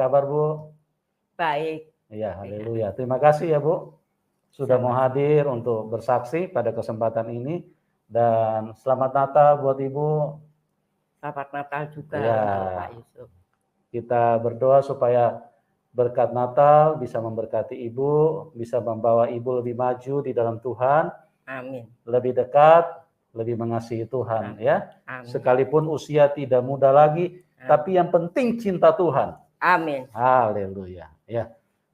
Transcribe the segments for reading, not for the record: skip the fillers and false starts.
kabar Bu? Baik. Iya, haleluya. Terima kasih ya Bu sudah mau hadir untuk bersaksi pada kesempatan ini, dan selamat Natal buat Ibu. Selamat Natal juga Ya, untuk Pak Yusuf. kita berdoa supaya berkat Natal bisa memberkati Ibu, bisa membawa Ibu lebih maju di dalam Tuhan. Amin. Lebih dekat, lebih mengasihi Tuhan. Amin. Ya. Amin. Sekalipun usia tidak muda lagi, Amin. tapi yang penting cinta Tuhan. Amin. Haleluya. Ya.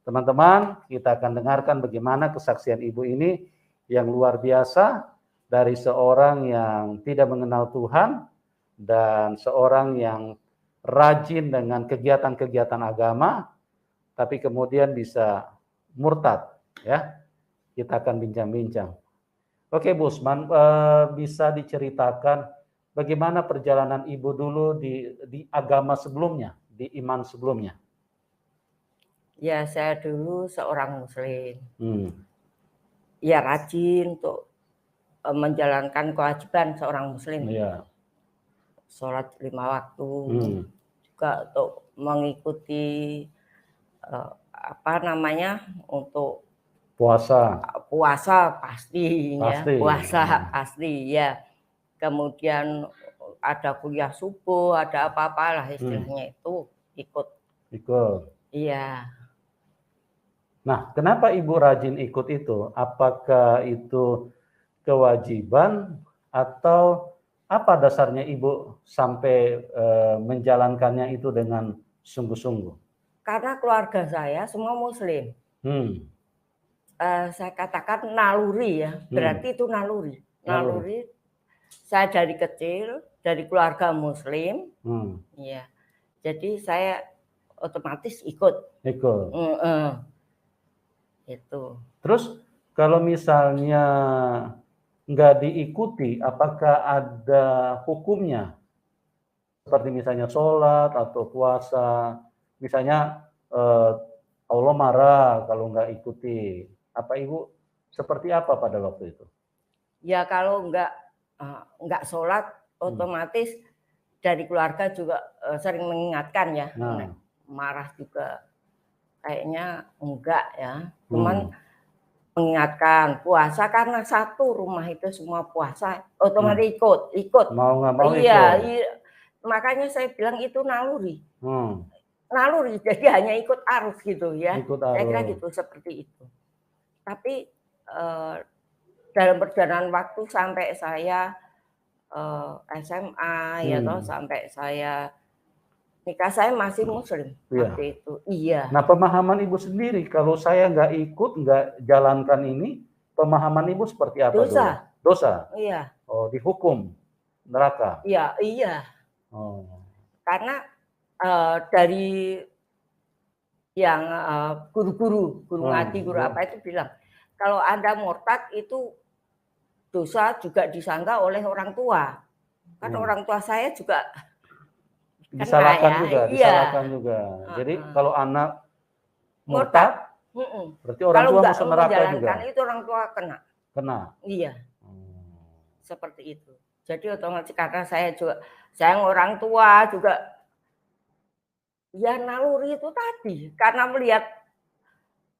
Teman-teman, kita akan dengarkan bagaimana kesaksian Ibu ini yang luar biasa dari seorang yang tidak mengenal Tuhan dan seorang yang rajin dengan kegiatan-kegiatan agama, tapi kemudian bisa murtad. Ya, kita akan bincang-bincang. Oke, Bu Usman, bisa diceritakan bagaimana perjalanan Ibu dulu di agama sebelumnya, di iman sebelumnya? Ya, saya dulu seorang Muslim. Ya, rajin untuk menjalankan kewajiban seorang Muslim. Ya. Sholat 5 waktu, juga untuk mengikuti untuk puasa pasti. Ya, puasa pasti ya. Kemudian ada kuliah subuh, ada apa-apalah istilahnya itu ikut. Iya. Nah, kenapa Ibu rajin ikut itu? Apakah itu kewajiban atau apa dasarnya Ibu sampai menjalankannya itu dengan sungguh-sungguh? Karena keluarga saya semua Muslim. Saya katakan naluri ya, berarti itu naluri. Naluri. Saya dari kecil dari keluarga Muslim, ya. Jadi saya otomatis ikut. Itu. Terus kalau misalnya nggak diikuti, apakah ada hukumnya? Seperti misalnya sholat atau puasa, misalnya Allah marah kalau nggak ikuti. Apa Ibu seperti apa pada waktu itu? Ya kalau nggak sholat, otomatis dari keluarga juga sering mengingatkan ya. Marah juga kayaknya enggak ya. Cuman mengingatkan puasa karena satu rumah itu semua puasa, otomatis ikut. Mau nggak mau iya, ikut. Iya. Makanya saya bilang itu naluri. Naluri, jadi hanya ikut arus gitu ya. Saya kira gitu, seperti itu. Tapi dalam perjalanan waktu sampai saya SMA ya toh, sampai saya nikah, saya masih Muslim waktu itu. Iya. Nah, pemahaman Ibu sendiri kalau saya nggak ikut, nggak jalankan ini, pemahaman Ibu seperti apa? Dosa. Iya. Oh, dihukum neraka. Iya. Karena dari yang guru ngaji, guru apa itu bilang, kalau Anda murtad itu dosa juga disangka oleh orang tua. Kan orang tua saya juga disalahkan juga. Jadi kalau anak murtad, berarti orang tua masuk neraka juga. Itu orang tua kena. Iya. Seperti itu. Jadi otomatis karena saya orang tua juga, ya naluri itu tadi, karena melihat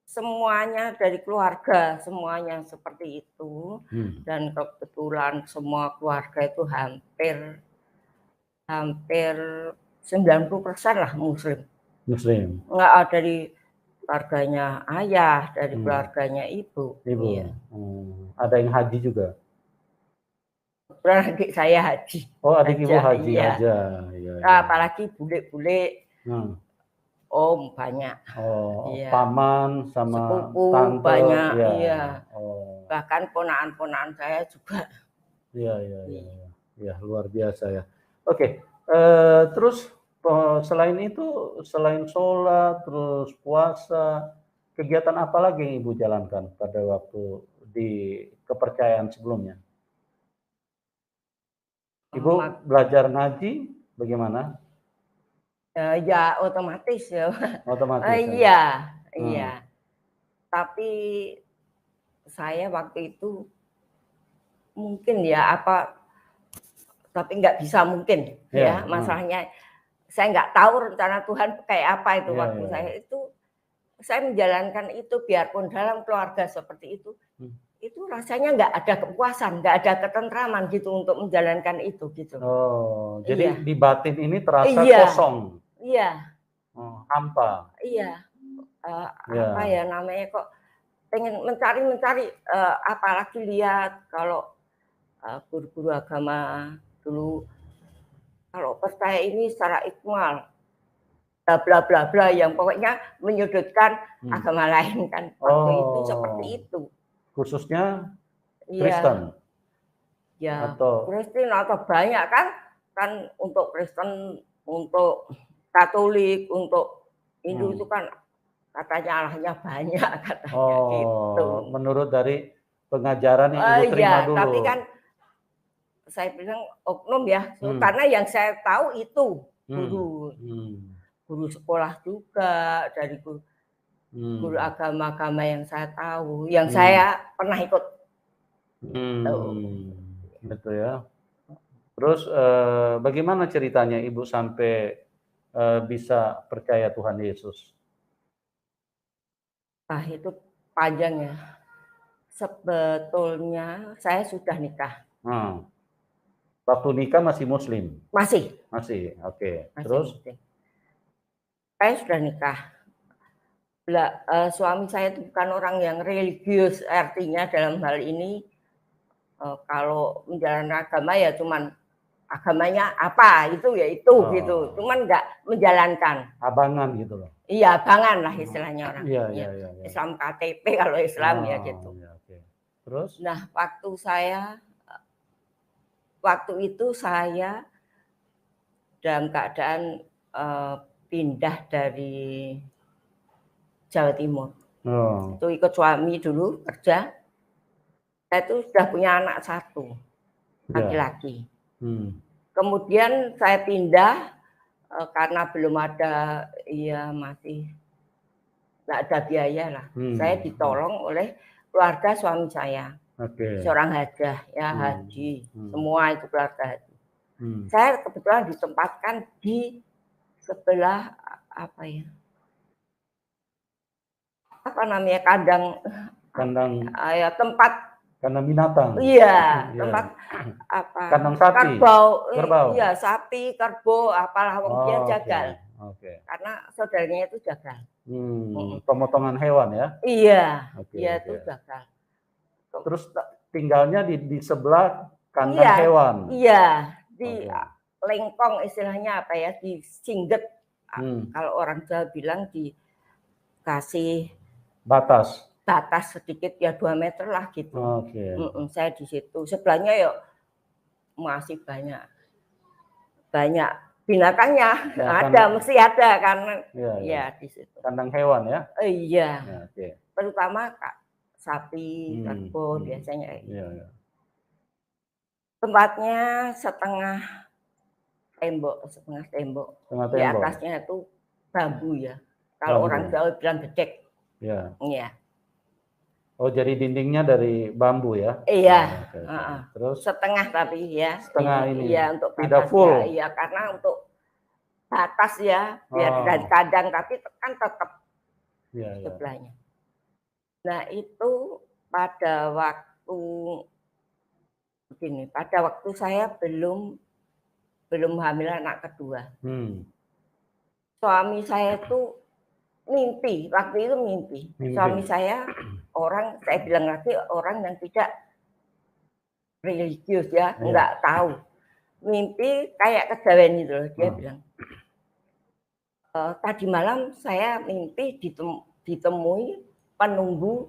semuanya dari keluarga, semuanya seperti itu. Dan kebetulan semua keluarga itu hampir 90% lah Muslim. Nggak ada dari keluarganya ayah, dari keluarganya ibu. Iya. Ada yang haji juga? Adik saya haji. Oh, adik Ibu haji aja. Apalagi bule-bule. Om banyak. Paman sama sepupu tante banyak. Iya. Bahkan ponakan-ponakan saya juga. Iya, luar biasa ya. Oke, terus selain itu, selain sholat, terus puasa, kegiatan apa lagi yang Ibu jalankan pada waktu di kepercayaan sebelumnya? Ibu belajar ngaji bagaimana? Ya otomatis ya. Iya. Tapi saya waktu itu mungkin ya tapi nggak bisa mungkin ya. Masalahnya saya nggak tahu rencana Tuhan kayak apa itu Iya, waktu iya. saya menjalankan itu biarpun dalam keluarga seperti itu rasanya nggak ada kepuasan, nggak ada ketentraman gitu untuk menjalankan itu gitu. Oh, jadi Iya. di batin ini terasa Iya. kosong, Iya, hampa. iya. Ya. Apa ya namanya kok pengen mencari apalagi lihat kalau guru-guru agama dulu kalau percaya ini secara ikmal bla bla bla bla yang pokoknya menyudutkan agama lain kan waktu itu seperti itu. Khususnya Iya. Kristen. Ya, atau Kristen atau banyak kan untuk Kristen, untuk Katolik, untuk Hindu itu kan katanya Allahnya banyak katanya gitu. Menurut dari pengajaran yang Ibu terima dulu. Tapi kan saya bilang oknum ya, karena yang saya tahu itu guru sekolah juga dari guru agama-agama yang saya tahu, yang saya pernah ikut. Betul ya. Terus bagaimana ceritanya Ibu sampai bisa percaya Tuhan Yesus? Itu panjang ya. Sebetulnya saya sudah nikah. Waktu nikah masih Muslim? Masih. Masih, oke. Terus? Saya sudah nikah. Suami saya itu bukan orang yang religius, artinya dalam hal ini kalau menjalankan agama ya cuman agamanya apa itu ya itu gitu, cuman nggak menjalankan. Abangan gitu loh. Iya, abangan lah istilahnya orang. Iya. Islam KTP kalau Islam ya gitu. Ya, okay. Terus? Nah, waktu itu saya dalam keadaan pindah dari Jawa Timur. Itu ikut suami dulu kerja. Saya itu sudah punya anak 1, laki-laki. Kemudian saya pindah karena belum ada, ya masih nggak ada biaya lah. Saya ditolong oleh keluarga suami saya. Seorang hajah, ya haji, semua itu keluarga haji. Saya kebetulan ditempatkan di sebelah tempat kandang binatang. Iya, tempat kandang sapi. Kerbau. Iya, sapi, kerbau, apalah dia jagal. Karena saudaranya itu jagal. Pemotongan hewan ya? Iya, dia itu jagal. Terus tinggalnya di sebelah kandang hewan. Iya, di lengkong istilahnya apa ya, di singget. Kalau orang Jawa bilang dikasih batas sedikit ya 2 meter lah gitu. Saya di situ. Sebelahnya ya masih banyak binatangnya. Mesti ada karena ya di situ. Kandang hewan ya? Iya. Terutama sapi, kerbau biasanya. Tempatnya setengah tembok. Di atasnya itu bambu ya. Kalau orang Jawa bilang gedek. Iya. Oh, jadi dindingnya dari bambu ya? Iya. Terus setengah tapi ya. Setengah ini. Iya, untuk tidak full. Iya, karena untuk batas ya, biar dari kandang tapi kan tetap sebelahnya. Nah, itu pada waktu saya belum hamil anak kedua. Suami saya itu mimpi, waktu itu mimpi. Suami saya saya bilang lagi orang yang tidak religius ya, nggak tahu. Mimpi kayak kejawen gitu loh, dia bilang. Tadi malam saya mimpi ditemui penunggu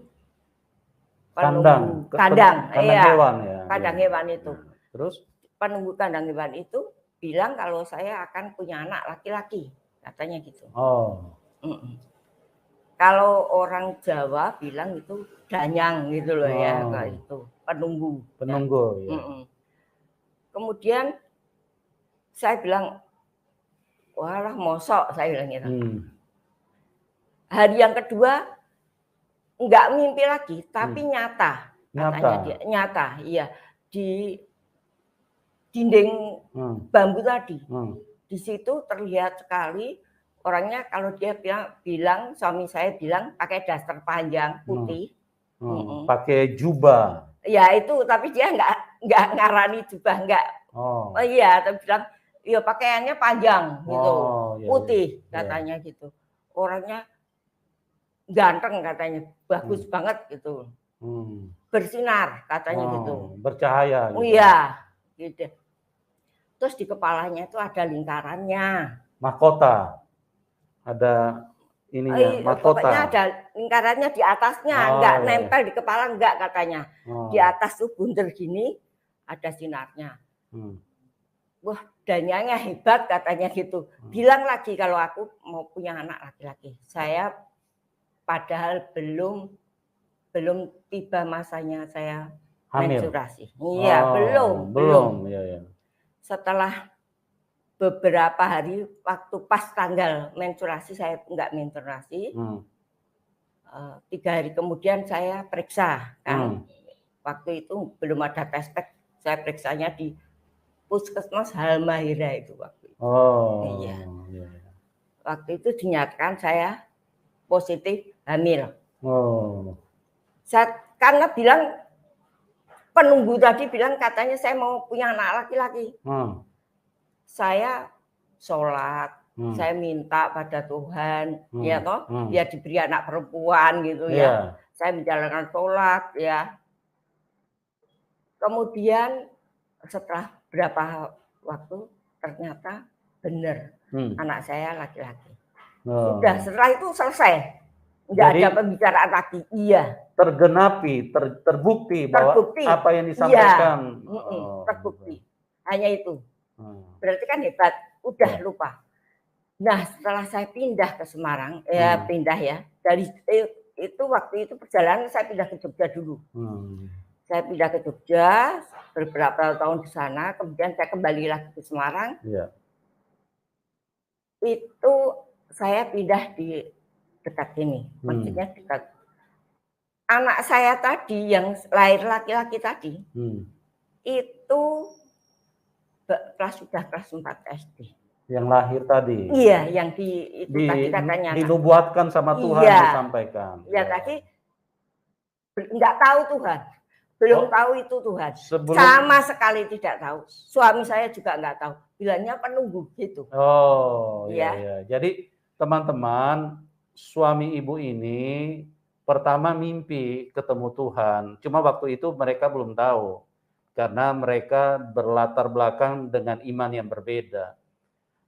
kandang hewan ya. Kandang hewan itu. Terus penunggu kandang hewan itu bilang kalau saya akan punya anak laki-laki, katanya gitu. Kalau orang Jawa bilang itu danyang gitu loh ya, kayak itu penunggu. Ya. Kemudian saya bilang, walah mosok, saya bilang gitu. Hari yang kedua enggak mimpi lagi, tapi nyata. Katanya dia nyata, iya, di dinding bambu tadi. di situ terlihat sekali orangnya kalau dia bilang suami saya bilang pakai daster panjang putih. Pakai jubah. Ya itu, tapi dia nggak ngarani jubah, nggak. Oh iya, tapi bilang iya pakaiannya panjang gitu, putih katanya gitu. Orangnya ganteng katanya, bagus banget gitu. Bersinar katanya gitu. Bercahaya. Gitu. Oh iya, gitu. Terus di kepalanya itu ada lingkarannya. Mahkota. Ada ininya, mahkota. Pokoknya ada lingkarannya di atasnya, nggak nempel di kepala, nggak katanya. Di atas tuh bunder gini, ada sinarnya. Wah, danyanya hebat katanya gitu. Bilang lagi kalau aku mau punya anak laki-laki. Saya padahal belum tiba masanya saya menstruasi. Iya, belum. Ya. Setelah beberapa hari waktu pas tanggal menstruasi saya nggak menstruasi. 3 hari kemudian saya periksa kan. Waktu itu belum ada tes pack, saya periksanya di Puskesmas Halmahera itu waktu itu. Iya. Waktu itu dinyatakan saya positif hamil. Karena bilang penunggu tadi bilang katanya saya mau punya anak laki-laki. Saya sholat, saya minta pada Tuhan, ya toh, biar diberi anak perempuan gitu ya. Saya menjalankan sholat ya. Kemudian setelah berapa waktu ternyata benar anak saya laki-laki. Sudah setelah itu selesai, nggak ada pembicaraan lagi. Iya. Tergenapi, terbukti bahwa apa yang disampaikan. Terbukti. Hanya itu. Berarti kan hebat. Udah lupa. Nah setelah saya pindah ke Semarang, pindah ya. Dari itu waktu itu perjalanan saya pindah ke Jogja dulu. Saya pindah ke Jogja, beberapa tahun di sana, kemudian saya kembali lagi ke Semarang. Itu saya pindah di dekat sini, maksudnya dekat. Anak saya tadi yang lahir laki-laki tadi, itu sudah kelas 4 SD. Yang lahir tadi. Iya, yang tadi katanya. Dinubuatkan sama Tuhan, disampaikan. Iya, tadi nggak tahu Tuhan. Belum tahu itu Tuhan. Sama sekali tidak tahu. Suami saya juga nggak tahu. Bilangnya penunggu gitu. Iya. Jadi teman-teman, suami ibu ini pertama mimpi ketemu Tuhan. Cuma waktu itu mereka belum tahu. Karena mereka berlatar belakang dengan iman yang berbeda.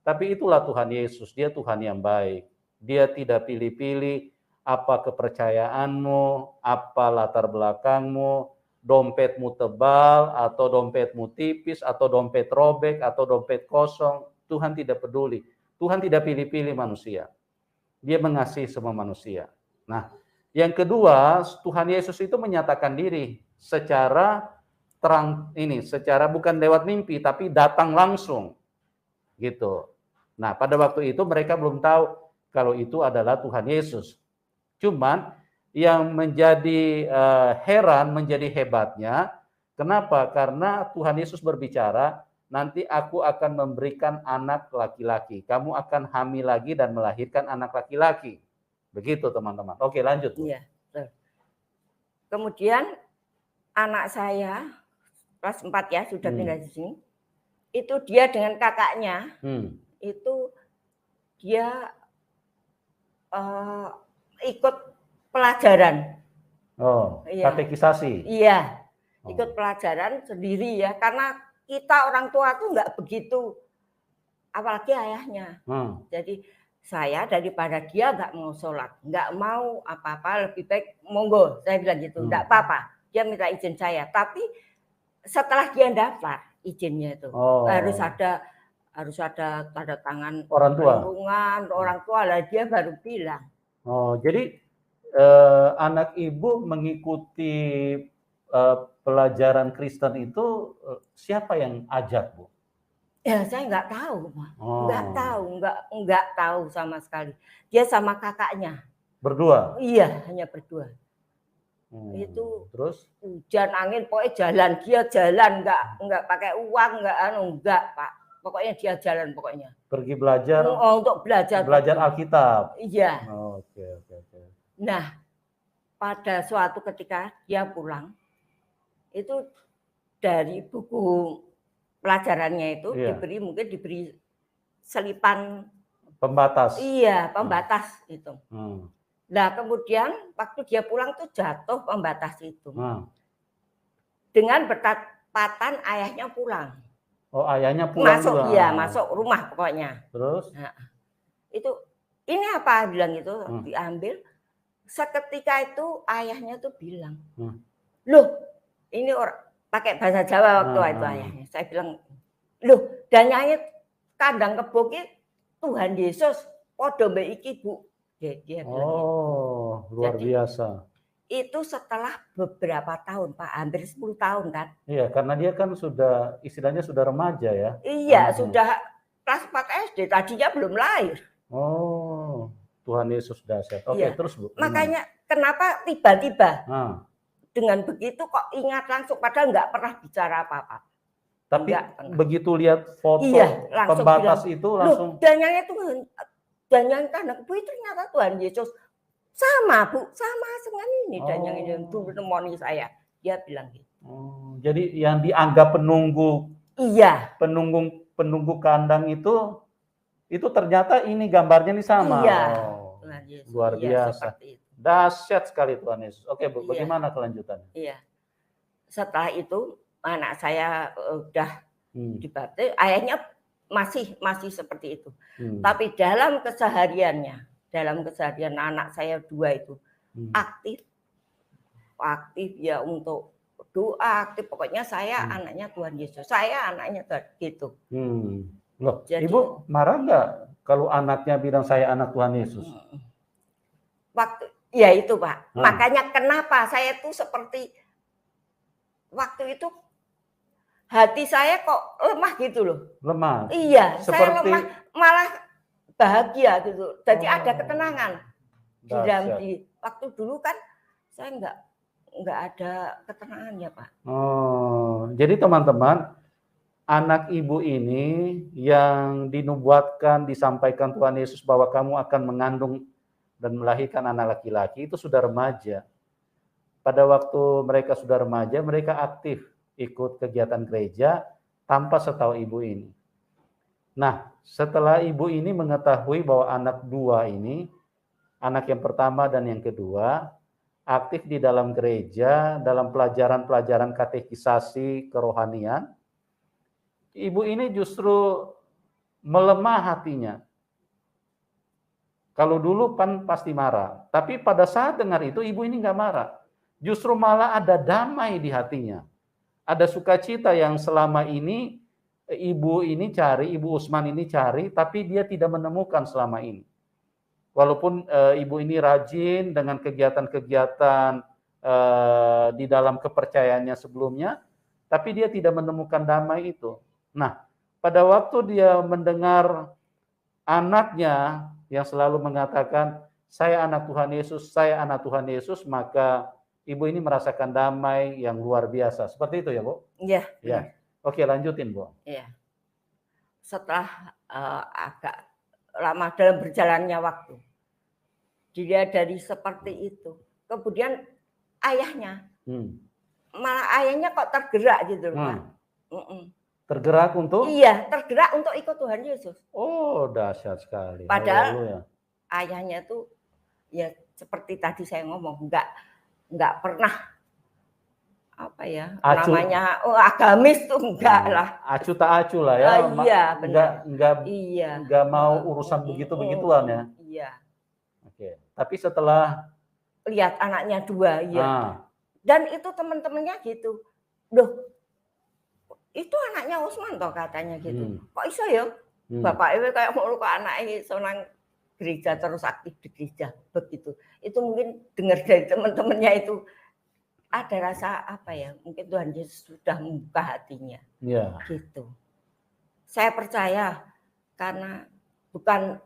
Tapi itulah Tuhan Yesus, dia Tuhan yang baik. Dia tidak pilih-pilih apa kepercayaanmu, apa latar belakangmu, dompetmu tebal, atau dompetmu tipis, atau dompet robek, atau dompet kosong. Tuhan tidak peduli. Tuhan tidak pilih-pilih manusia. Dia mengasihi semua manusia. Nah, yang kedua, Tuhan Yesus itu menyatakan diri secara terang ini, secara bukan lewat mimpi, tapi datang langsung. Gitu. Nah, pada waktu itu mereka belum tahu kalau itu adalah Tuhan Yesus. Cuman yang menjadi heran, menjadi hebatnya, kenapa? Karena Tuhan Yesus berbicara, nanti aku akan memberikan anak laki-laki. Kamu akan hamil lagi dan melahirkan anak laki-laki. Begitu teman-teman. Oke, lanjut. Iya. Kemudian anak saya kelas 4 ya, sudah pindah di sini. Itu dia dengan kakaknya, itu dia ikut pelajaran. Katekisasi. Iya, ikut pelajaran sendiri ya, karena kita orang tua tuh nggak begitu, apalagi ayahnya. Jadi saya daripada dia nggak mau sholat, nggak mau apa-apa, lebih baik monggo, saya bilang gitu, nggak apa-apa. Dia minta izin saya, tapi setelah dia daftar izinnya itu harus ada tanda tangan orang tua. Lingkungan, orang tua lah dia baru bilang. Jadi anak ibu mengikuti pelajaran Kristen itu siapa yang ajak, Bu? Ya saya nggak tahu, nggak tahu sama sekali. Dia sama kakaknya. Berdua? Iya, hanya berdua. Itu terus hujan angin pokoknya jalan, dia jalan nggak pakai uang, nggak Pak. pokoknya dia jalan pokoknya. Pergi belajar. Untuk belajar Alkitab. Iya. Oke. Nah, pada suatu ketika dia pulang, itu dari buku pelajarannya itu diberi selipan pembatas. Iya, pembatas itu. Nah, kemudian waktu dia pulang tuh jatuh pembatas itu. Dengan bertepatan ayahnya pulang. Oh, ayahnya pulang masuk juga. Iya, masuk rumah pokoknya. Terus? Nah, itu ini apa bilang itu diambil. Seketika itu ayahnya tuh bilang, loh, ini orang pakai bahasa Jawa waktu itu ayahnya. Saya bilang, loh, danyanya kandang kebo ki Tuhan Yesus podo mbek iki, Bu. Dia bilang gitu. Luar biasa. Itu setelah beberapa tahun, Pak, hampir 10 tahun kan. Iya, karena dia kan sudah istilahnya sudah remaja ya. Iya, sudah kelas 4 SD, tadinya belum lahir. Tuhan Yesus dahsyat. Oke, terus Bu. Makanya kenapa tiba-tiba dengan begitu kok ingat langsung, padahal nggak pernah bicara apa-apa. Tapi begitu lihat foto pembatas bilang, itu langsung. Danyanya Tuhan, danyanya kandang kebo itu ternyata Tuhan Yesus. Sama Bu, sama dengan ini danyanya yang dulu nemoni saya. Dia bilang gitu. Jadi yang dianggap penunggu. Iya. Penunggu kandang itu ternyata ini gambarnya nih sama. Iya. Luar biasa. Dahsyat sekali Tuhan Yesus. Oke Bu, bagaimana kelanjutannya? Iya. Setelah itu anak saya udah dibaptis, ayahnya masih seperti itu. Tapi dalam keseharian anak saya 2 itu aktif ya untuk doa, aktif. Pokoknya saya anaknya Tuhan Yesus, saya anaknya Tuhan gitu. Loh, jadi, Ibu marah nggak kalau anaknya bilang saya anak Tuhan Yesus? Ya itu Pak. Makanya kenapa saya tuh seperti waktu itu hati saya kok lemah gitu loh. Lemah? Iya, saya lemah, malah bahagia gitu. Jadi ada ketenangan. Di waktu dulu kan saya nggak ada ketenangannya Pak. Jadi teman-teman, anak Ibu ini yang dinubuatkan, disampaikan Tuhan Yesus bahwa kamu akan mengandung dan melahirkan anak laki-laki itu sudah remaja. Pada waktu mereka sudah remaja, mereka aktif ikut kegiatan gereja tanpa setahu Ibu ini. Nah, setelah Ibu ini mengetahui bahwa anak 2 ini, anak yang pertama dan yang kedua, aktif di dalam gereja, dalam pelajaran-pelajaran katekisasi kerohanian, Ibu ini justru melemah hatinya. Kalau dulu kan pasti marah, tapi pada saat dengar itu Ibu ini nggak marah. Justru malah ada damai di hatinya. Ada sukacita yang selama ini Ibu Usman ini cari, tapi dia tidak menemukan selama ini. Walaupun Ibu ini rajin dengan kegiatan-kegiatan di dalam kepercayaannya sebelumnya, tapi dia tidak menemukan damai itu. Nah, pada waktu dia mendengar anaknya yang selalu mengatakan, saya anak Tuhan Yesus, maka Ibu ini merasakan damai yang luar biasa. Seperti itu ya, Bu? Iya. Ya. Oke, lanjutin, Bu. Iya. Setelah agak lama dalam berjalannya waktu, dia dari seperti itu. Kemudian ayahnya, malah ayahnya kok tergerak gitu, Pak. Tergerak untuk? Iya, tergerak untuk ikut Tuhan Yesus. Oh, dahsyat sekali. Padahal ayahnya tuh ya seperti tadi saya ngomong, nggak pernah namanya agamis tuh enggak lah. Acu tak acu lah ya. Iya, benar. Enggak mau urusan begitu-begituan ya. Iya. Oke. Tapi setelah lihat anaknya 2, iya. Dan itu teman-temannya gitu. Loh, itu anaknya Usman toh katanya gitu. Kok iso ya? Bapak Ewe kayak mau ke anaknya senang gereja terus aktif di gereja begitu. Itu mungkin dengar dari teman-temannya itu ada rasa mungkin Tuhan Yesus sudah membuka hatinya. Iya. Gitu. Saya percaya karena bukan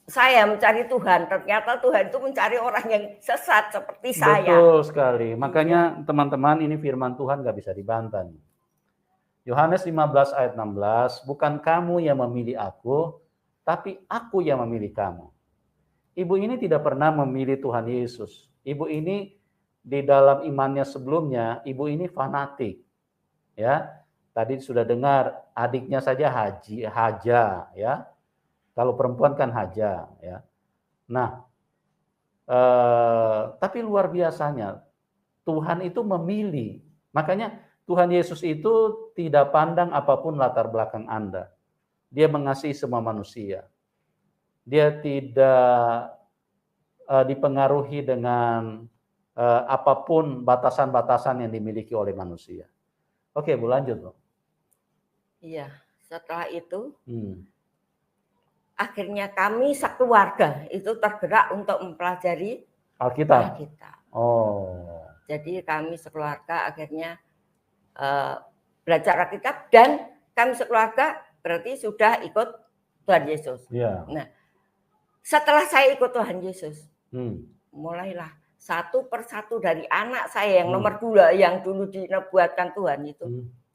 saya mencari Tuhan, ternyata Tuhan itu mencari orang yang sesat seperti saya. Betul sekali. Makanya teman-teman, ini firman Tuhan nggak bisa dibantah. Yohanes 15 ayat 16, bukan kamu yang memilih aku, tapi aku yang memilih kamu. Ibu ini tidak pernah memilih Tuhan Yesus. Ibu ini di dalam imannya sebelumnya, ibu ini fanatik. Ya, tadi sudah dengar adiknya saja Haja, ya. Kalau perempuan kan Haja, ya. Nah, tapi luar biasanya Tuhan itu memilih. Makanya Tuhan Yesus itu tidak pandang apapun latar belakang Anda. Dia mengasihi semua manusia. Dia tidak dipengaruhi dengan apapun batasan-batasan yang dimiliki oleh manusia. Oke, Bu, lanjut, Bu. Iya, setelah itu akhirnya kami sekeluarga itu tergerak untuk mempelajari Alkitab. Oh. Jadi kami sekeluarga akhirnya belajar Alkitab, dan kami sekeluarga berarti sudah ikut Tuhan Yesus. Yeah. Nah, setelah saya ikut Tuhan Yesus, mulailah satu persatu dari anak saya yang nomor 2 yang dulu dinubuatkan Tuhan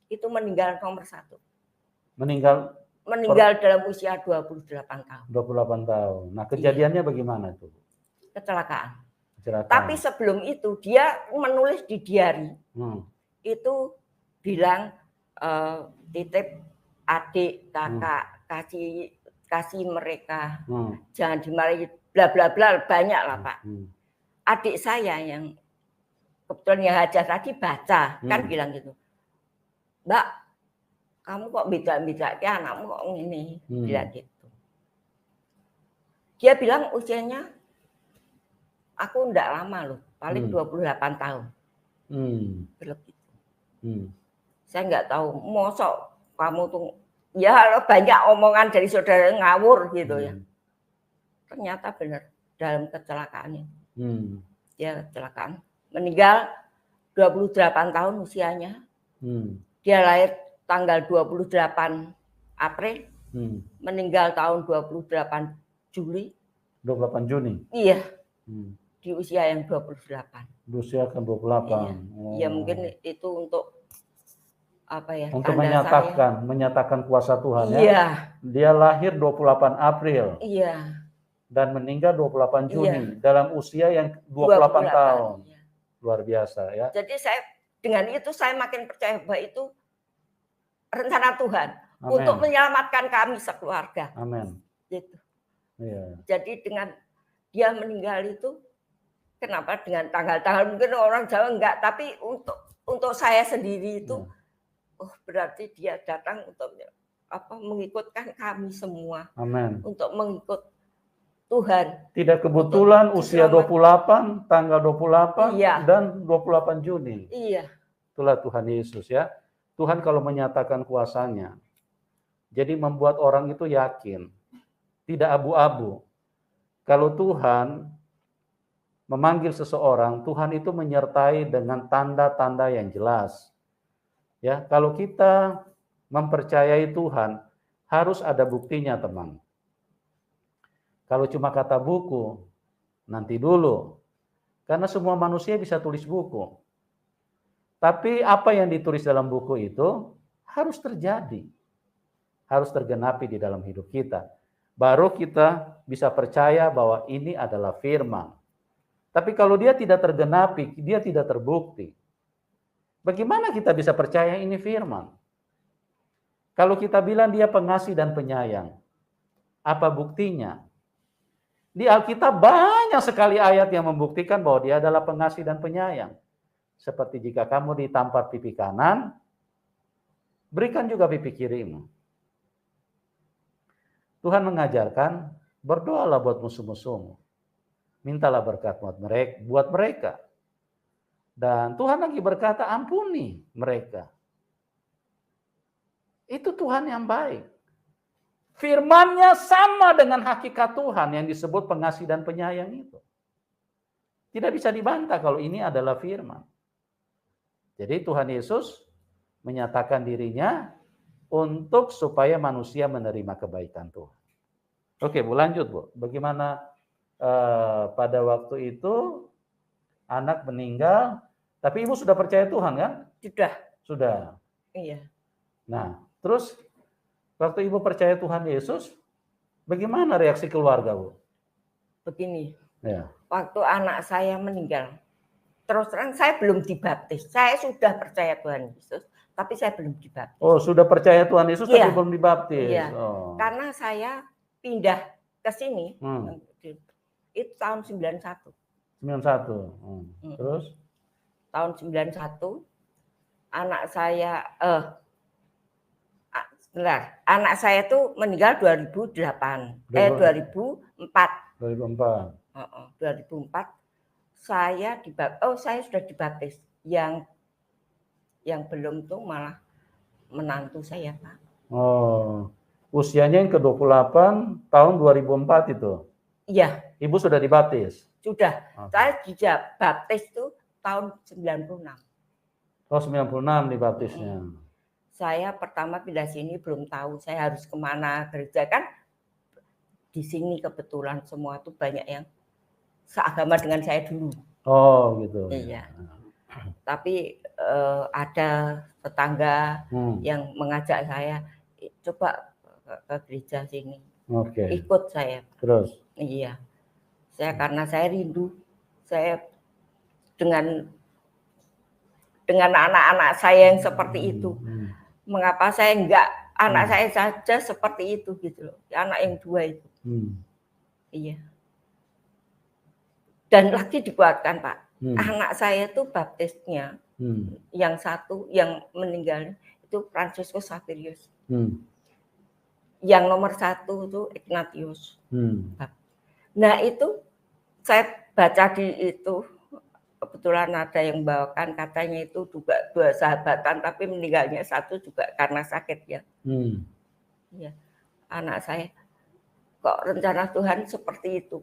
itu meninggal nomor 1. Meninggal dalam usia 28 tahun. 28 tahun. Nah, kejadiannya bagaimana tuh? Kecelakaan. Tapi sebelum itu dia menulis di diary. Itu bilang titip adik, kakak, kasih mereka, jangan dimarahi, bla bla bla, banyak lah Pak. Adik saya yang kebetulan yang Haja tadi baca, kan bilang gitu, Mbak, kamu kok beda-beda, anakmu kok ini, bilang gitu. Dia bilang usianya, aku enggak lama loh, paling 28 tahun. Belum gitu. Saya enggak tahu, mosok kamu tuh, ya banyak omongan dari saudara ngawur gitu ya. Ternyata benar, dalam kecelakaan ini. Dia kecelakaan, meninggal 28 tahun usianya. Dia lahir tanggal 28 April, meninggal tahun 28 Juli. 28 Juni? Iya, di usia yang 28. Di usia kan 28. Iya. Ya mungkin itu untuk apa ya? Untuk menyatakan kuasa Tuhan ya. Iya. Dia lahir 28 April. Iya. Dan meninggal 28 Juni dalam usia yang 28 tahun. Iya. Luar biasa ya. Jadi dengan itu saya makin percaya bahwa itu rencana Tuhan. Amen. Untuk menyelamatkan kami sekeluarga. Amin. Gitu. Iya. Jadi dengan dia meninggal itu, kenapa dengan tanggal-tanggal, mungkin orang Jawa enggak, tapi untuk saya sendiri itu, oh berarti dia datang untuk mengikutkan kami semua. Amin. Untuk mengikut Tuhan. Tidak kebetulan usia 28, tanggal 28 dan 28 Juni. Iya. Itulah Tuhan Yesus ya. Tuhan kalau menyatakan kuasanya, jadi membuat orang itu yakin, tidak abu-abu. Kalau Tuhan memanggil seseorang, Tuhan itu menyertai dengan tanda-tanda yang jelas. Ya, kalau kita mempercayai Tuhan, harus ada buktinya, teman. Kalau cuma kata buku, nanti dulu. Karena semua manusia bisa tulis buku. Tapi apa yang ditulis dalam buku itu harus terjadi. Harus tergenapi di dalam hidup kita. Baru kita bisa percaya bahwa ini adalah firman. Tapi kalau dia tidak tergenapi, dia tidak terbukti. Bagaimana kita bisa percaya ini firman? Kalau kita bilang dia pengasih dan penyayang, apa buktinya? Di Alkitab banyak sekali ayat yang membuktikan bahwa dia adalah pengasih dan penyayang. Seperti jika kamu ditampar pipi kanan, berikan juga pipi kirimu. Tuhan mengajarkan, berdoalah buat musuh-musuhmu. Mintalah berkat buat mereka. Dan Tuhan lagi berkata, ampuni mereka. Itu Tuhan yang baik. Firman-Nya sama dengan hakikat Tuhan yang disebut pengasih dan penyayang itu. Tidak bisa dibantah kalau ini adalah firman. Jadi Tuhan Yesus menyatakan dirinya untuk supaya manusia menerima kebaikan Tuhan. Oke, Bu, lanjut, Bu. Bagaimana pada waktu itu anak meninggal, tapi Ibu sudah percaya Tuhan kan? Sudah. Sudah. Iya. Nah, terus waktu Ibu percaya Tuhan Yesus, bagaimana reaksi keluarga, Bu? Begini, Ya. waktu anak saya meninggal, terus terang saya belum dibaptis. Saya sudah percaya Tuhan Yesus, tapi saya belum dibaptis. Oh, sudah percaya Tuhan Yesus tapi Iya. belum dibaptis. Iya. Oh. Karena saya pindah ke sini itu tahun 91. 91. Terus? Tahun 91 anak saya anak saya tuh meninggal 2008. 2004. 2004 saya sudah dibaptis. Yang belum tuh malah menantu saya, Pak. Oh. Usianya yang ke-28 tahun 2004 itu. Iya. Ibu sudah dibaptis? Sudah. Saya dibaptis tuh tahun 96. Oh, 96 dibaptisnya. Saya pertama pindah sini belum tahu saya harus kemana gereja, kan di sini kebetulan semua tuh banyak yang seagama dengan saya dulu. Oh, gitu. Iya. Tapi ada tetangga yang mengajak saya, coba ke gereja sini. Oke. Ikut saya. Terus? Iya. Karena saya rindu, saya dengan anak-anak saya yang seperti itu. Mengapa saya enggak anak saya saja seperti itu gitu loh. Anak yang dua itu. Iya. Dan lagi dibuatkan, Pak. Anak saya tuh baptisnya yang satu yang meninggal itu Fransiskus Xaverius. Yang nomor 1 itu Ignatius. Nah itu saya baca di itu, kebetulan ada yang bawakan, katanya itu juga 2 sahabatan tapi meninggalnya 1 juga karena sakit ya. Ya. Anak saya kok rencana Tuhan seperti itu.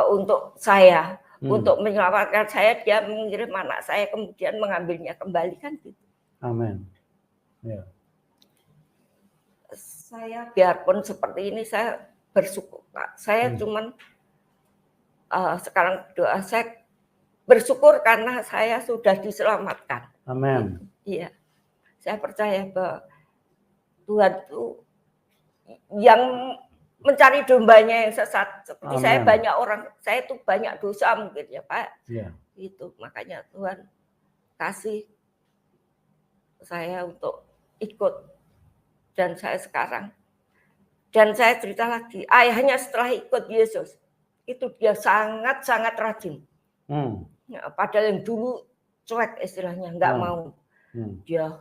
Untuk saya, untuk menyelamatkan saya, dia mengirim anak saya kemudian mengambilnya kembali kan gitu. Amin. Ya. Saya biarpun seperti ini saya bersyukur, Pak. Saya cuman sekarang doa saya bersyukur karena saya sudah diselamatkan. Amin. Iya. Saya percaya bahwa Tuhan itu yang mencari dombanya yang sesat. Seperti saya itu banyak dosa mungkin ya, Pak. Iya. Itu makanya Tuhan kasih saya untuk ikut. Dan saya sekarang. Dan saya cerita lagi, ayahnya setelah ikut Yesus, itu dia sangat-sangat rajin. Padahal yang dulu cuek istilahnya, nggak mau. Dia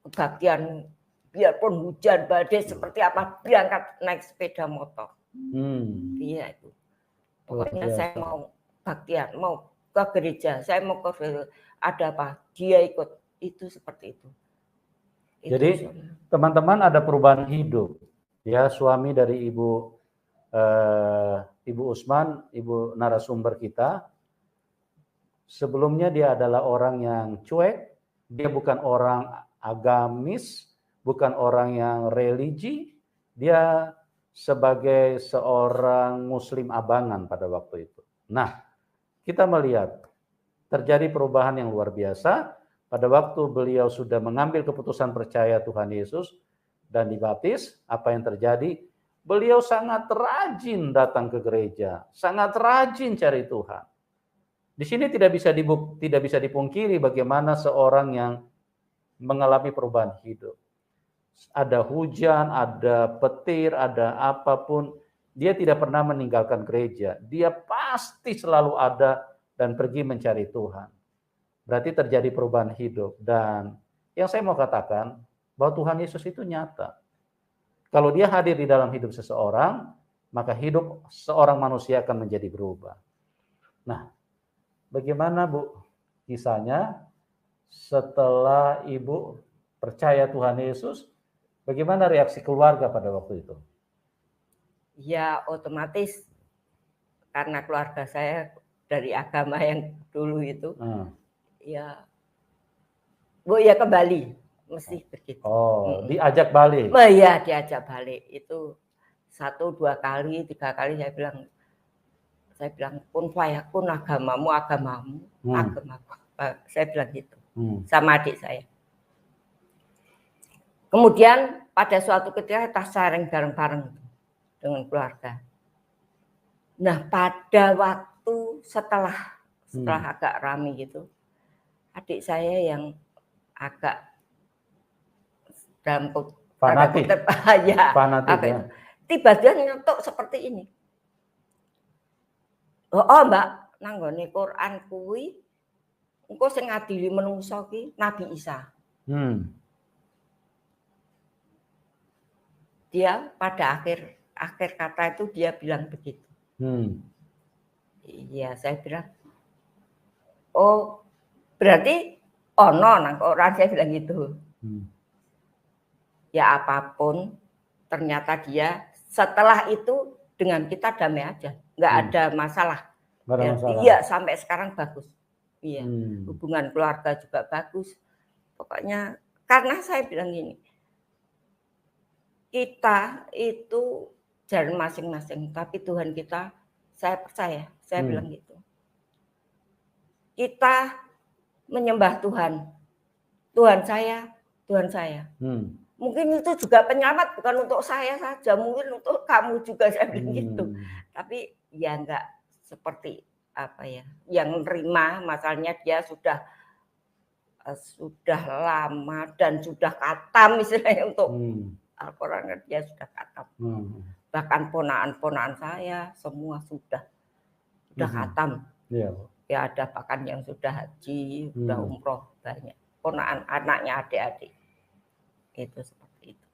kebaktian, biarpun hujan badai seperti apa, berangkat naik sepeda motor. Iya itu. Pokoknya saya mau baktian, mau ke gereja, saya mau ke gereja, ada apa, dia ikut. Itu seperti itu. Jadi teman-teman ada perubahan hidup. Ya, suami dari Ibu Usman, Ibu narasumber kita, sebelumnya dia adalah orang yang cuek, dia bukan orang agamis, bukan orang yang religi, dia sebagai seorang muslim abangan pada waktu itu. Nah, kita melihat terjadi perubahan yang luar biasa pada waktu beliau sudah mengambil keputusan percaya Tuhan Yesus dan dibaptis. Apa yang terjadi? Beliau sangat rajin datang ke gereja, sangat rajin cari Tuhan. Di sini tidak bisa dipungkiri bagaimana seorang yang mengalami perubahan hidup. Ada hujan, ada petir, ada apapun, dia tidak pernah meninggalkan gereja. Dia pasti selalu ada dan pergi mencari Tuhan. Berarti terjadi perubahan hidup. Dan yang saya mau katakan, bahwa Tuhan Yesus itu nyata. Kalau dia hadir di dalam hidup seseorang, maka hidup seorang manusia akan menjadi berubah. Nah, bagaimana Bu kisahnya setelah Ibu percaya Tuhan Yesus, bagaimana reaksi keluarga pada waktu itu? Ya otomatis karena keluarga saya dari agama yang dulu itu, ya Bu ya kembali, mesti begitu. Oh, diajak balik? Oh iya diajak balik, itu 1, 2 kali, 3 kali saya bilang kun fayakun agamamu, agamaku. Saya bilang gitu sama adik saya. Kemudian pada suatu ketika kita sharing bareng-bareng dengan keluarga. Nah, pada waktu setelah agak rame gitu, adik saya yang agak dalam fanatik, ya, ya. Tiba-tiba nyetok seperti ini. Oh, Mbak, nanggone Quran kuwi engko sing ngadili menungso ki Nabi Isa. Dia pada akhir kata itu dia bilang begitu. Iya, saya bilang, oh berarti ono nang Quran, saya bilang gitu. Ya apapun, ternyata dia setelah itu dengan kita damai aja, nggak ada masalah. Iya, sampai sekarang bagus. Iya, hubungan keluarga juga bagus. Pokoknya karena saya bilang gini, kita itu jalan masing-masing, tapi Tuhan kita, saya percaya, saya bilang gitu. Kita menyembah Tuhan, Tuhan saya, Tuhan saya. Mungkin itu juga penyelamat, bukan untuk saya saja, mungkin untuk kamu juga, saya bilang gitu. Tapi ya enggak seperti apa ya, yang nerima, masalahnya dia sudah lama dan sudah khatam istilahnya untuk Al-Quran, dia sudah khatam. Bahkan ponaan-ponaan saya semua sudah khatam. Ya ada bahkan yang sudah haji, sudah umroh banyak. Ponaan anaknya, adik-adik. Itu seperti itu.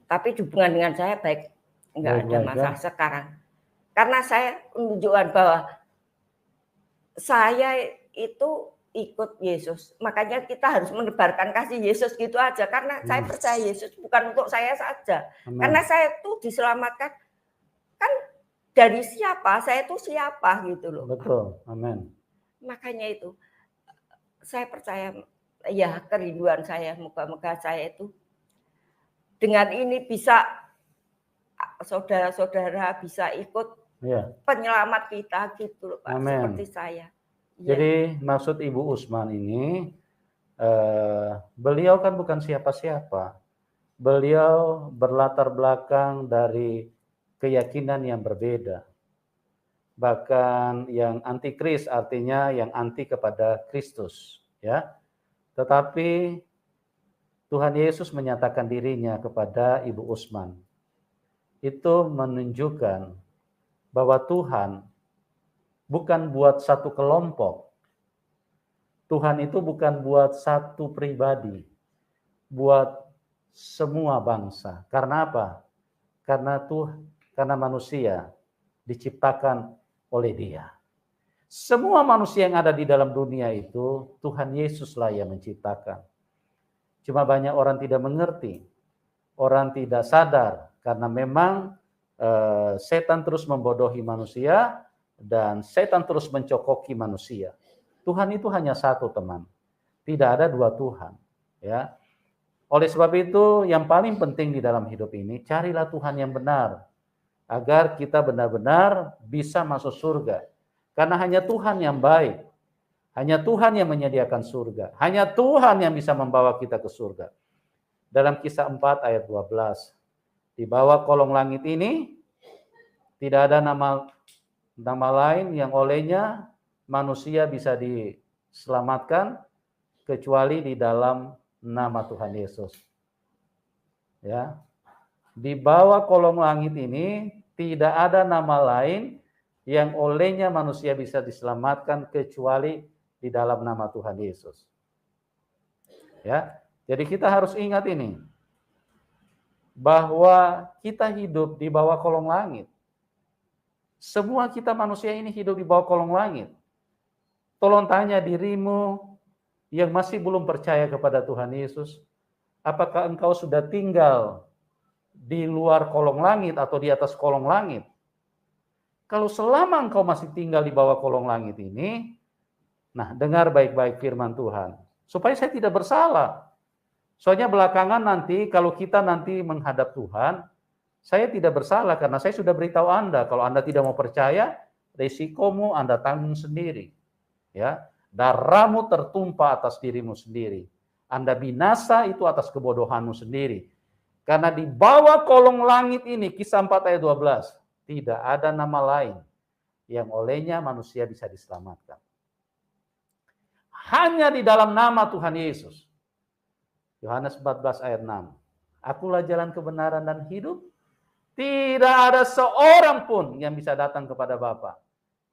Tapi hubungan dengan saya baik, enggak ada masalah sekarang. Karena saya menunjukkan bahwa saya itu ikut Yesus. Makanya kita harus menebarkan kasih Yesus gitu aja. Karena saya percaya Yesus bukan untuk saya saja. Karena saya itu diselamatkan kan dari siapa? Saya itu siapa gitu loh. Betul. Amin. Makanya itu saya percaya, ya kerinduan saya, moga-moga saya itu dengan ini bisa saudara-saudara bisa ikut penyelamat kita gitu loh Pak. Amen. Seperti saya. Jadi maksud Ibu Usman ini, beliau kan bukan siapa-siapa. Beliau berlatar belakang dari keyakinan yang berbeda. Bahkan yang antikris, artinya yang anti kepada Kristus, ya. Tetapi Tuhan Yesus menyatakan dirinya kepada Ibu Usman. Itu menunjukkan bahwa Tuhan bukan buat satu kelompok. Tuhan itu bukan buat satu pribadi, buat semua bangsa. Karena apa? Karena manusia diciptakan oleh Dia. Semua manusia yang ada di dalam dunia itu Tuhan Yesuslah yang menciptakan. Cuma banyak orang tidak mengerti, orang tidak sadar karena memang setan terus membodohi manusia dan setan terus mencokoki manusia. Tuhan itu hanya satu, teman. Tidak ada dua Tuhan, ya. Oleh sebab itu yang paling penting di dalam hidup ini, carilah Tuhan yang benar agar kita benar-benar bisa masuk surga. Karena hanya Tuhan yang baik. Hanya Tuhan yang menyediakan surga. Hanya Tuhan yang bisa membawa kita ke surga. Dalam Kisah 4 ayat 12. Di bawah kolong langit ini tidak ada nama lain yang olehnya manusia bisa diselamatkan kecuali di dalam nama Tuhan Yesus. Ya. Di bawah kolong langit ini tidak ada nama lain yang olehnya manusia bisa diselamatkan kecuali di dalam nama Tuhan Yesus. Ya. Jadi kita harus ingat ini, bahwa kita hidup di bawah kolong langit. Semua kita manusia ini hidup di bawah kolong langit. Tolong tanya dirimu yang masih belum percaya kepada Tuhan Yesus, apakah engkau sudah tinggal di luar kolong langit atau di atas kolong langit? Kalau selama engkau masih tinggal di bawah kolong langit ini, nah dengar baik-baik firman Tuhan, supaya saya tidak bersalah. Soalnya belakangan nanti kalau kita nanti menghadap Tuhan, saya tidak bersalah karena saya sudah beritahu Anda, kalau Anda tidak mau percaya, resikomu Anda tanggung sendiri. Ya, darahmu tertumpah atas dirimu sendiri. Anda binasa itu atas kebodohanmu sendiri. Karena di bawah kolong langit ini, Kisah 4 ayat 12, tidak ada nama lain yang olehnya manusia bisa diselamatkan. Hanya di dalam nama Tuhan Yesus. Yohanes 14 ayat 6. Akulah jalan kebenaran dan hidup. Tidak ada seorang pun yang bisa datang kepada Bapa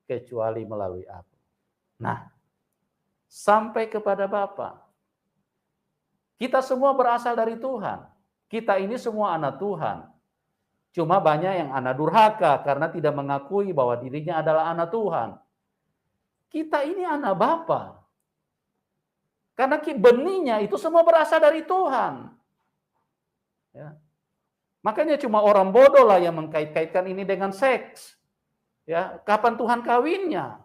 kecuali melalui aku. Nah, sampai kepada Bapa. Kita semua berasal dari Tuhan. Kita ini semua anak Tuhan. Cuma banyak yang anak durhaka karena tidak mengakui bahwa dirinya adalah anak Tuhan. Kita ini anak Bapa. Karena benihnya itu semua berasal dari Tuhan. Ya. Makanya cuma orang bodoh lah yang mengkait-kaitkan ini dengan seks. Ya, kapan Tuhan kawinnya?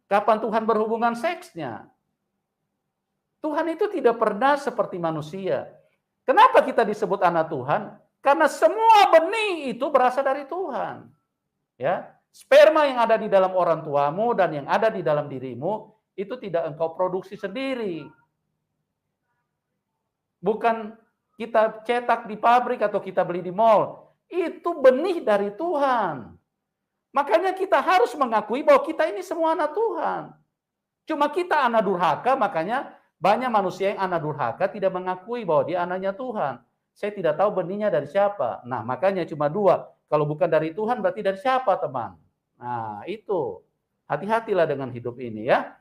Kapan Tuhan berhubungan seksnya? Tuhan itu tidak pernah seperti manusia. Kenapa kita disebut anak Tuhan? Karena semua benih itu berasal dari Tuhan. Ya, sperma yang ada di dalam orang tuamu dan yang ada di dalam dirimu itu tidak engkau produksi sendiri. Bukan kita cetak di pabrik atau kita beli di mall. Itu benih dari Tuhan. Makanya kita harus mengakui bahwa kita ini semua anak Tuhan. Cuma kita anak durhaka, makanya banyak manusia yang anak durhaka tidak mengakui bahwa dia anaknya Tuhan. Saya tidak tahu benihnya dari siapa. Nah, makanya cuma dua. Kalau bukan dari Tuhan berarti dari siapa, teman? Nah, itu. Hati-hatilah dengan hidup ini ya.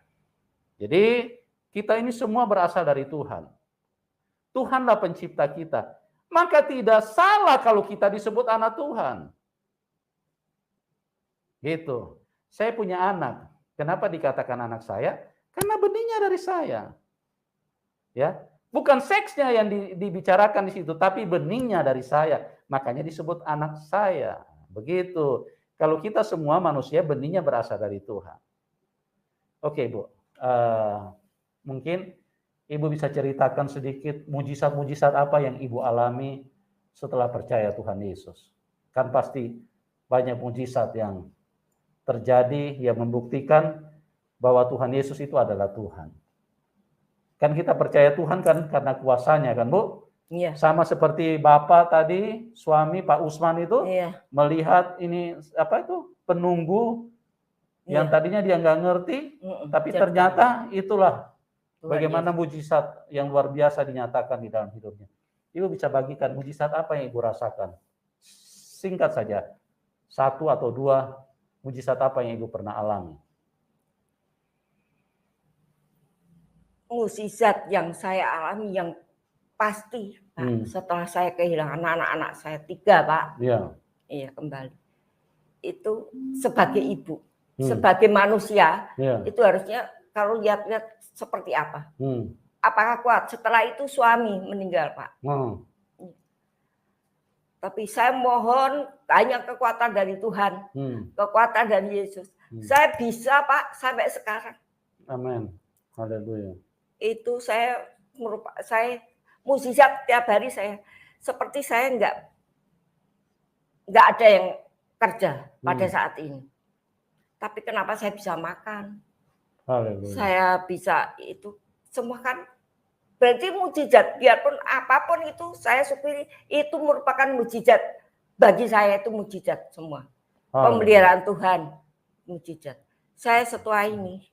Jadi, kita ini semua berasal dari Tuhan. Tuhanlah pencipta kita. Maka tidak salah kalau kita disebut anak Tuhan. Gitu. Saya punya anak. Kenapa dikatakan anak saya? Karena benihnya dari saya. Ya, bukan seksnya yang dibicarakan di situ, tapi benihnya dari saya. Makanya disebut anak saya. Begitu. Kalau kita semua manusia, benihnya berasal dari Tuhan. Oke, Bu. Mungkin Ibu bisa ceritakan sedikit mujizat-mujizat apa yang Ibu alami setelah percaya Tuhan Yesus. Kan pasti banyak mujizat yang terjadi yang membuktikan bahwa Tuhan Yesus itu adalah Tuhan. Kan kita percaya Tuhan kan karena kuasanya kan, Bu? Iya. Sama seperti Bapak tadi, suami Pak Usman itu melihat ini apa itu penunggu yang tadinya dia nggak ngerti, tapi ternyata itulah Tuhan bagaimana mujizat yang luar biasa dinyatakan di dalam hidupnya. Ibu bisa bagikan mujizat apa yang Ibu rasakan? Singkat saja, 1 atau 2 mujizat apa yang Ibu pernah alami? Mukjizat yang saya alami yang pasti, Pak, setelah saya kehilangan anak-anak saya 3, Pak. Iya. Iya, kembali. Itu sebagai ibu, sebagai manusia, itu harusnya kalau lihat-lihat seperti apa. Apakah kuat? Setelah itu suami meninggal, Pak. Tapi saya mohon banyak kekuatan dari Tuhan, kekuatan dari Yesus. Saya bisa, Pak, sampai sekarang. Amin. Haleluya. Itu saya mukjizat tiap hari saya seperti saya nggak ada yang kerja pada saat ini. Tapi kenapa saya bisa makan? Haleluya. Saya bisa itu semua kan berarti mukjizat. Biarpun apapun itu saya syukuri itu merupakan mukjizat bagi saya, itu mukjizat semua. Pemeliharaan Tuhan mukjizat. Saya setua ini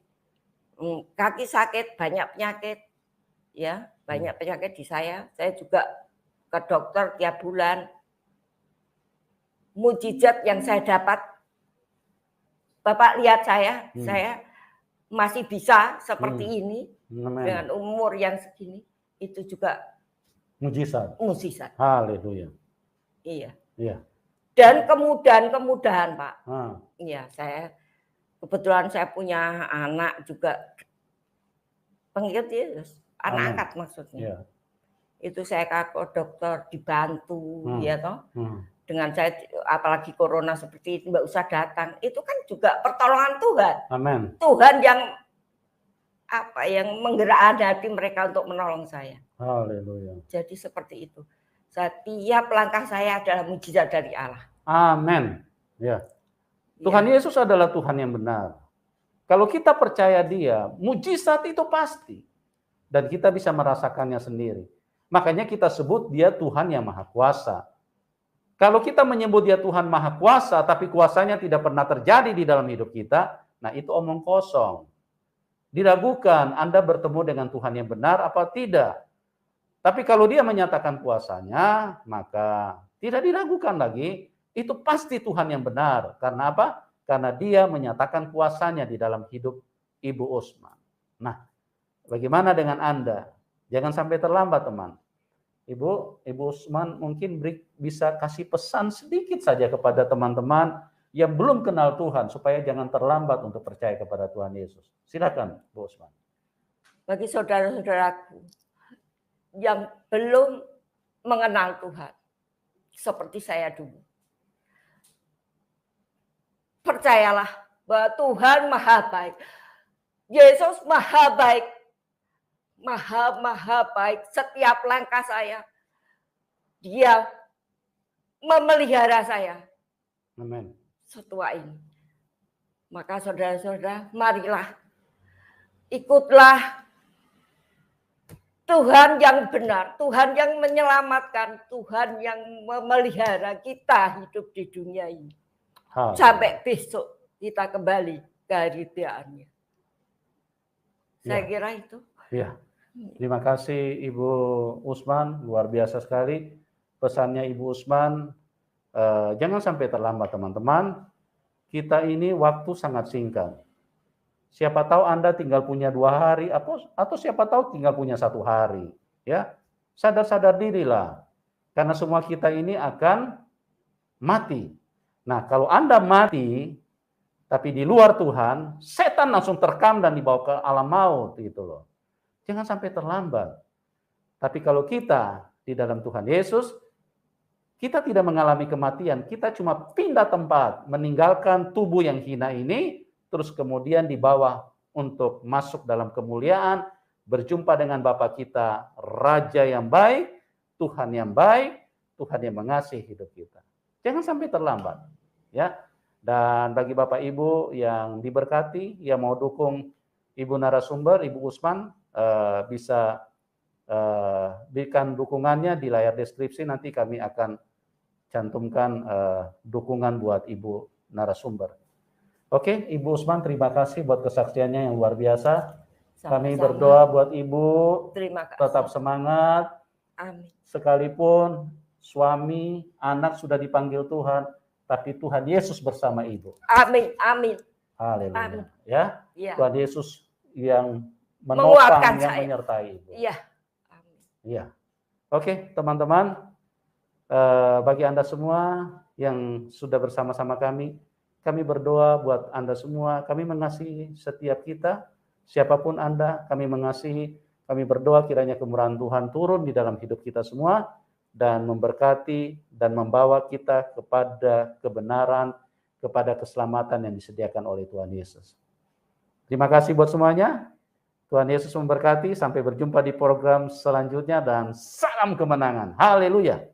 kaki sakit, banyak penyakit, ya banyak penyakit di saya. Saya juga ke dokter tiap bulan. Mukjizat yang saya dapat, Bapak lihat saya masih bisa seperti ini dengan umur yang segini, itu juga mujizat. Mujizat. Haleluya. Iya. Iya. Dan kemudahan, Pak. Iya, kebetulan saya punya anak juga pengikut Yesus, anak angkat maksudnya. Itu saya ke dokter dibantu, ya toh. Dengan saya apalagi corona seperti itu nggak usah datang, itu kan juga pertolongan Tuhan. Amin. Tuhan yang menggerakkan hati mereka untuk menolong saya. Haleluya. Jadi seperti itu. Setiap langkah saya adalah mujizat dari Allah. Amin. Ya. Tuhan Yesus adalah Tuhan yang benar. Kalau kita percaya Dia, mujizat itu pasti. dan kita bisa merasakannya sendiri. Makanya kita sebut dia Tuhan yang Maha Kuasa. Kalau kita menyebut dia Tuhan Maha Kuasa, tapi kuasanya tidak pernah terjadi di dalam hidup kita, nah itu omong kosong. Diragukan Anda bertemu dengan Tuhan yang benar apa tidak. Tapi kalau dia menyatakan kuasanya, maka tidak diragukan lagi, itu pasti Tuhan yang benar. Karena apa? Karena dia menyatakan kuasanya di dalam hidup Ibu Usman. Nah, bagaimana dengan Anda? Jangan sampai terlambat, teman. Ibu Usman mungkin bisa kasih pesan sedikit saja kepada teman-teman yang belum kenal Tuhan supaya jangan terlambat untuk percaya kepada Tuhan Yesus. Silakan, Bu Usman. Bagi saudara-saudaraku yang belum mengenal Tuhan seperti saya dulu, percayalah bahwa Tuhan Maha Baik. Yesus Maha Baik. Maha baik. Setiap langkah saya, dia memelihara saya. Amin. Setua ini. Maka saudara-saudara, marilah ikutlah Tuhan yang benar, Tuhan yang menyelamatkan, Tuhan yang memelihara kita hidup di dunia ini. Sampai besok kita kembali ke hadiratnya. Saya kira itu. Ya. Terima kasih Ibu Usman, luar biasa sekali pesannya Ibu Usman. Jangan sampai terlambat teman-teman. Kita ini waktu sangat singkat. Siapa tahu Anda tinggal punya 2 hari atau siapa tahu tinggal punya 1 hari. Ya, sadar-sadar dirilah. Karena semua kita ini akan mati. Nah, kalau Anda mati tapi di luar Tuhan, setan langsung terkam dan dibawa ke alam maut gitu loh. Jangan sampai terlambat. Tapi kalau kita di dalam Tuhan Yesus, kita tidak mengalami kematian, kita cuma pindah tempat, meninggalkan tubuh yang hina ini, terus kemudian dibawa untuk masuk dalam kemuliaan, berjumpa dengan Bapa kita, Raja yang baik, Tuhan yang baik, Tuhan yang mengasihi hidup kita. Jangan sampai terlambat, ya. Dan bagi Bapak Ibu yang diberkati, yang mau dukung Ibu narasumber, Ibu Usman, bisa berikan dukungannya di layar deskripsi. Nanti kami akan cantumkan dukungan buat Ibu narasumber. Oke, Ibu Usman, terima kasih buat kesaksiannya yang luar biasa. Kami berdoa buat Ibu, tetap semangat. Amin. Sekalipun suami, anak sudah dipanggil Tuhan, tapi Tuhan Yesus bersama Ibu. Amin, amin. Haleluya. Ya, ya. Tuhan Yesus yang menopang, yang menyertai Ibu. Iya. Amin. Iya. Oke, teman-teman, bagi Anda semua yang sudah bersama-sama kami berdoa buat Anda semua. Kami mengasihi setiap kita, siapapun Anda, kami mengasihi. Kami berdoa kiranya kemurahan Tuhan turun di dalam hidup kita semua dan memberkati dan membawa kita kepada kebenaran, kepada keselamatan yang disediakan oleh Tuhan Yesus. Terima kasih buat semuanya. Tuhan Yesus memberkati. Sampai berjumpa di program selanjutnya dan salam kemenangan. Haleluya.